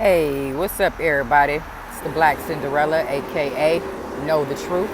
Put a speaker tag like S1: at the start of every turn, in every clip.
S1: Hey, what's up, everybody? It's the Black Cinderella, aka Know the Truth.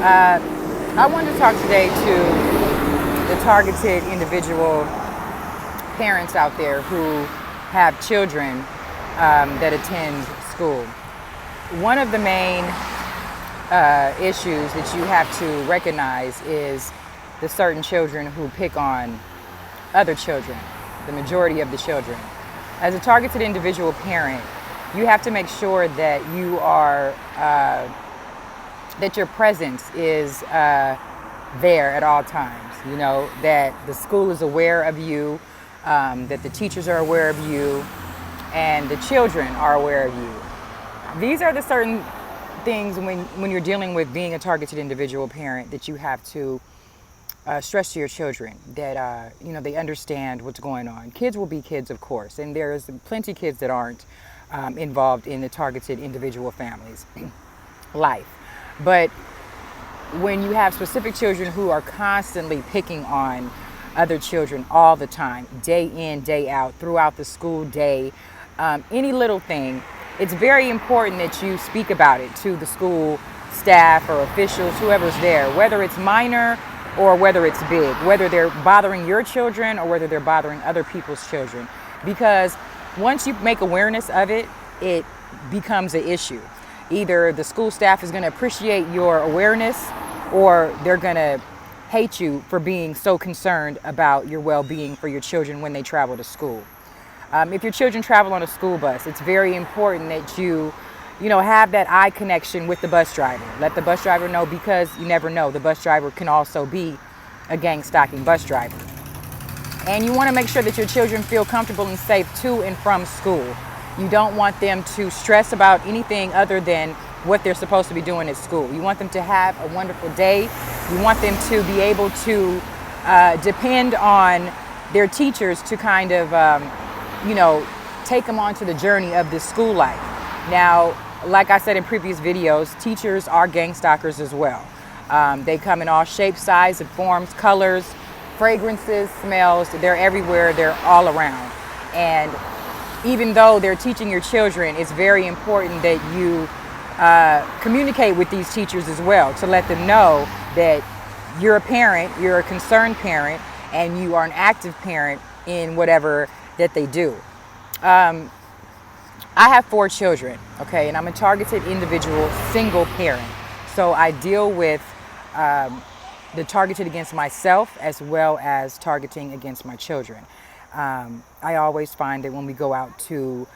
S1: I wanted to talk today to the targeted individual parents out there who have children that attend school. One of the main issues that you have to recognize is the certain children who pick on other children, the majority of the children. As a targeted individual parent, you have to make sure that you are that your presence is there at all times. You know that the school is aware of you, that the teachers are aware of you, and the children are aware of you. These are the certain things when you're dealing with being a targeted individual parent that you have to stress to your children, that they understand what's going on. Kids will be kids, of course, and there's plenty of kids that aren't involved in the targeted individual families life. But when you have specific children who are constantly picking on other children all the time, day in, day out, throughout the school day, any little thing, it's very important that you speak about it to the school staff or officials, whoever's there, whether it's minor or whether it's big, whether they're bothering your children or whether they're bothering other people's children. Because once you make awareness of it, it becomes an issue. Either the school staff is going to appreciate your awareness, or they're going to hate you for being so concerned about your well-being for your children when they travel to school. If your children travel on a school bus, it's very important that you have that eye connection with the bus driver. Let the bus driver know, because you never know. The bus driver can also be a gang stalking bus driver. And you want to make sure that your children feel comfortable and safe to and from school. You don't want them to stress about anything other than what they're supposed to be doing at school. You want them to have a wonderful day. You want them to be able to depend on their teachers to kind of, take them onto the journey of this school life. Now, like I said in previous videos, teachers are gang stalkers as well. They come in all shapes, sizes, and forms, colors, fragrances, smells. They're everywhere. They're all around. And even though they're teaching your children, it's very important that you communicate with these teachers as well, to let them know that you're a parent, you're a concerned parent, and you are an active parent in whatever that they do. I have 4 children, okay, and I'm a targeted individual, single parent. So I deal with the targeted against myself as well as targeting against my children. I always find that when we go out to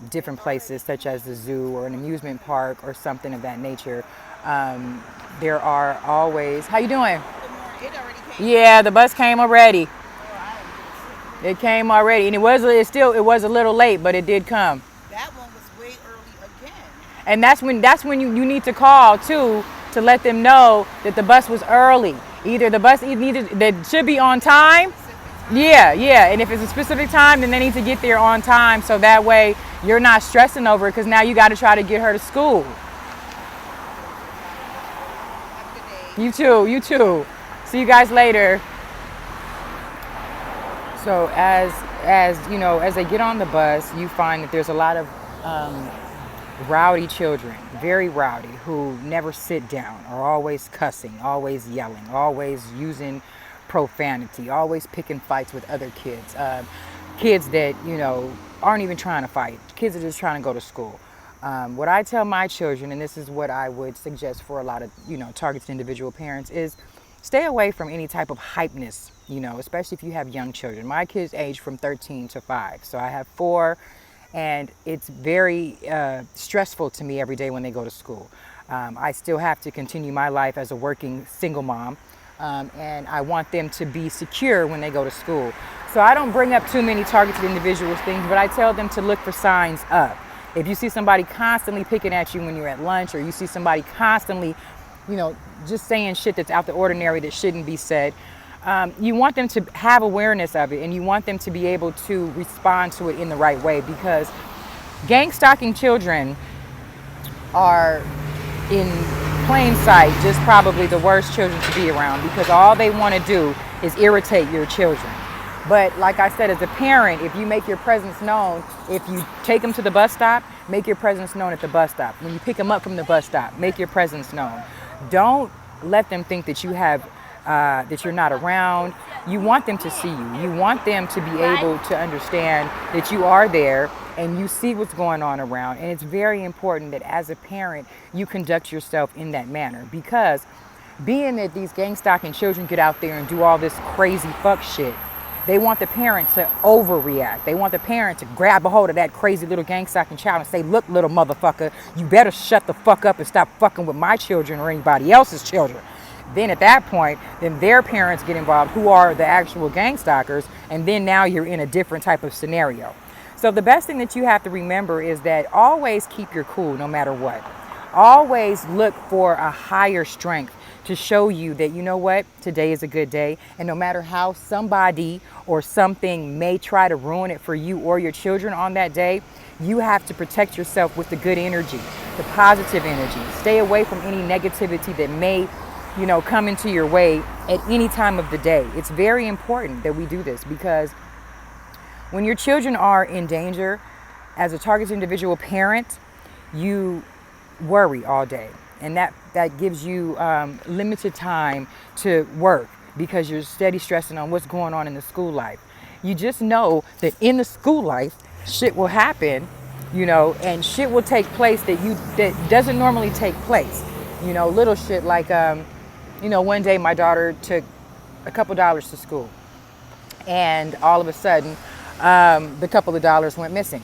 S1: different places, such as the zoo or an amusement park or something of that nature, there are always, how you doing?
S2: It already came.
S1: Yeah, the bus came already. It came already, and it was a little late, but it did come.
S2: That one was way early again.
S1: And that's when you need to call too, to let them know that the bus was early. Either the bus that should be on time. Yeah. And if it's a specific time, then they need to get there on time, so that way you're not stressing over it, because now you got to try to get her to school.
S2: Have a good day.
S1: You too. See you guys later. So as they get on the bus, you find that there's a lot of rowdy children, very rowdy, who never sit down, are always cussing, always yelling, always using profanity, always picking fights with other kids. Kids that, aren't even trying to fight. Kids are just trying to go to school. What I tell my children, and this is what I would suggest for a lot of, targeted individual parents, is stay away from any type of hypeness, especially if you have young children. My kids age from 13 to 5. So I have 4, and it's very stressful to me every day when they go to school. I still have to continue my life as a working single mom, and I want them to be secure when they go to school. So I don't bring up too many targeted individuals things, but I tell them to look for signs up. If you see somebody constantly picking at you when you're at lunch, or you see somebody constantly just saying shit that's out the ordinary that shouldn't be said, you want them to have awareness of it, and you want them to be able to respond to it in the right way, because gang stalking children are, in plain sight, just probably the worst children to be around, because all they want to do is irritate your children. But like I said, as a parent, if you make your presence known, if you take them to the bus stop, make your presence known at the bus stop. When you pick them up from the bus stop, make your presence known. Don't let them think that that you're not around. You want them to see you. You want them to be able to understand that you are there and you see what's going on around. And it's very important that as a parent, you conduct yourself in that manner, because being that these gang stalking children get out there and do all this crazy fuck shit, they want the parent to overreact. They want the parent to grab a hold of that crazy little gang stalking child and say, look, little motherfucker, you better shut the fuck up and stop fucking with my children or anybody else's children. Then at that point, then their parents get involved, who are the actual gang stalkers, and then now you're in a different type of scenario. So the best thing that you have to remember is that always keep your cool no matter what. Always look for a higher strength to show you that, you know what, today is a good day. And no matter how somebody or something may try to ruin it for you or your children on that day, you have to protect yourself with the good energy, the positive energy. Stay away from any negativity that may, come into your way at any time of the day. It's very important that we do this, because when your children are in danger, as a targeted individual parent, you worry all day. And that gives you limited time to work, because you're steady stressing on what's going on in the school life. You just know that in the school life, shit will happen, and shit will take place that doesn't normally take place. Little shit like, one day my daughter took a couple dollars to school, and all of a sudden, the couple of dollars went missing.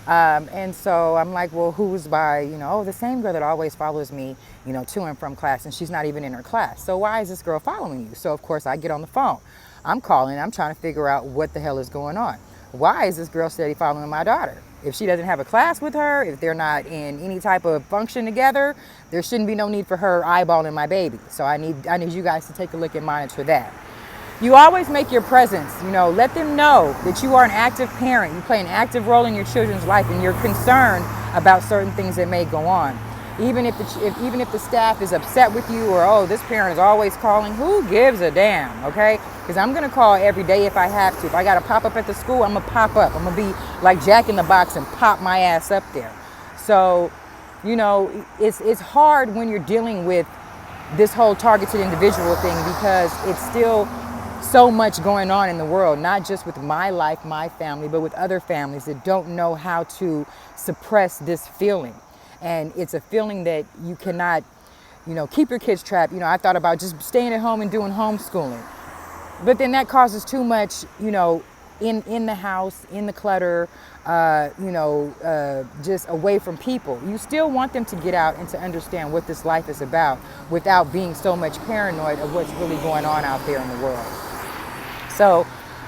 S1: And so I'm like, well, who's by, the same girl that always follows me, to and from class, and she's not even in her class. So why is this girl following you? So of course I get on the phone. I'm calling, I'm trying to figure out what the hell is going on. Why is this girl steady following my daughter? If she doesn't have a class with her, if they're not in any type of function together, there shouldn't be no need for her eyeballing my baby. So I need you guys to take a look and monitor that. You always make your presence, let them know that you are an active parent. You play an active role in your children's life, and you're concerned about certain things that may go on. Even if the staff is upset with you, or, oh, this parent is always calling, who gives a damn, okay? Because I'm going to call every day if I have to. If I got to pop up at the school, I'm going to pop up. I'm going to be like Jack in the Box and pop my ass up there. So, it's hard when you're dealing with this whole targeted individual thing, because it's still so much going on in the world, not just with my life, my family, but with other families that don't know how to suppress this feeling. And it's a feeling that you cannot, keep your kids trapped. I thought about just staying at home and doing homeschooling. But then that causes too much, in the house, in the clutter, just away from people. You still want them to get out and to understand what this life is about without being so much paranoid of what's really going on out there in the world. So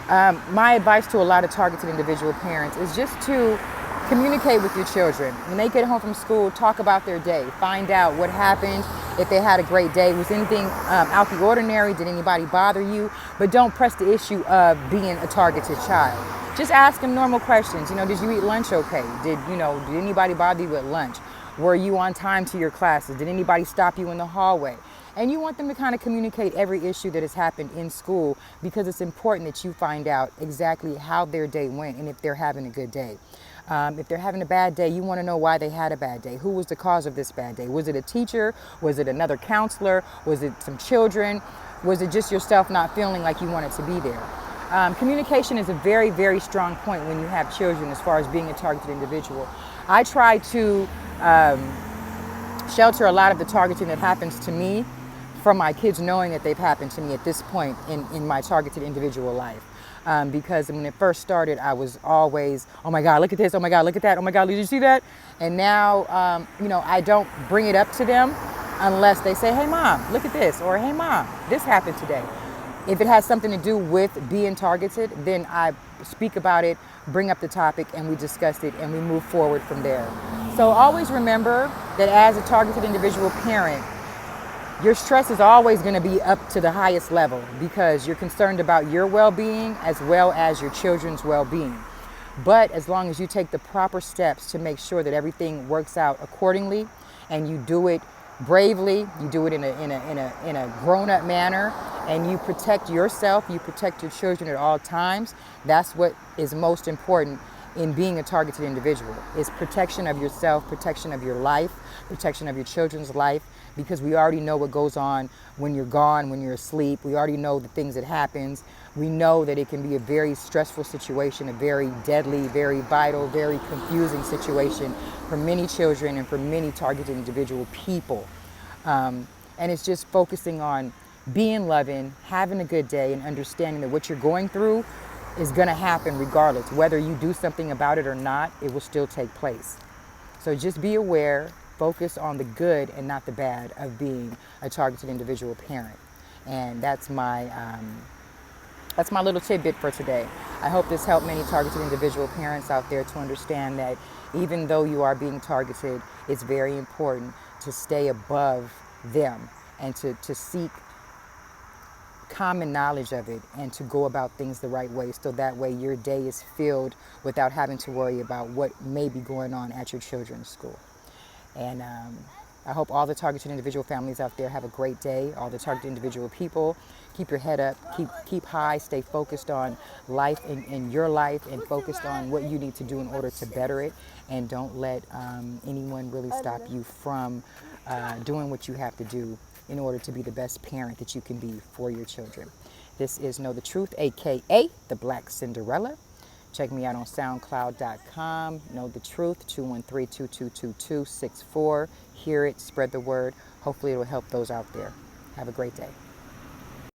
S1: my advice to a lot of targeted individual parents is just to communicate with your children. When they get home from school, talk about their day. Find out what happened, if they had a great day. Was anything out the ordinary? Did anybody bother you? But don't press the issue of being a targeted child. Just ask them normal questions. Did you eat lunch okay? Did anybody bother you at lunch? Were you on time to your classes? Did anybody stop you in the hallway? And you want them to kind of communicate every issue that has happened in school, because it's important that you find out exactly how their day went and if they're having a good day. If they're having a bad day, you want to know why they had a bad day. Who was the cause of this bad day? Was it a teacher? Was it another counselor? Was it some children? Was it just yourself not feeling like you wanted to be there? Communication is a very, very strong point when you have children as far as being a targeted individual. I try to shelter a lot of the targeting that happens to me from my kids knowing that they've happened to me at this point in my targeted individual life. Because when it first started, I was always, oh my God, look at this, oh my God, look at that, oh my God, did you see that? And now, I don't bring it up to them unless they say, hey mom, look at this, or hey mom, this happened today. If it has something to do with being targeted, then I speak about it, bring up the topic, and we discuss it, and we move forward from there. So always remember that as a targeted individual parent, your stress is always going to be up to the highest level, because you're concerned about your well-being as well as your children's well-being. But as long as you take the proper steps to make sure that everything works out accordingly, and you do it bravely, you do it in a grown-up manner, and you protect yourself, you protect your children at all times. That's what is most important in being a targeted individual, is protection of yourself, protection of your life, protection of your children's life, because we already know what goes on when you're gone, when you're asleep. We already know the things that happens. We know that it can be a very stressful situation, a very deadly, very vital, very confusing situation for many children and for many targeted individual people. And it's just focusing on being loving, having a good day, and understanding that what you're going through is going to happen regardless. Whether you do something about it or not, it will still take place. So just be aware, focus on the good and not the bad of being a targeted individual parent. And that's my little tidbit for today. I hope this helped many targeted individual parents out there to understand that even though you are being targeted, it's very important to stay above them and to seek common knowledge of it and to go about things the right way, so that way your day is filled without having to worry about what may be going on at your children's school. And I hope all the targeted individual families out there have a great day. All the targeted individual people, keep your head up, keep high, stay focused on life in your life, and focused on what you need to do in order to better it. And don't let anyone really stop you from doing what you have to do in order to be the best parent that you can be for your children. This is Know the Truth, aka the Black Cinderella. Check me out on SoundCloud.com. Know the Truth, 213-222-2264. Hear it, spread the word. Hopefully it will help those out there. Have a great day.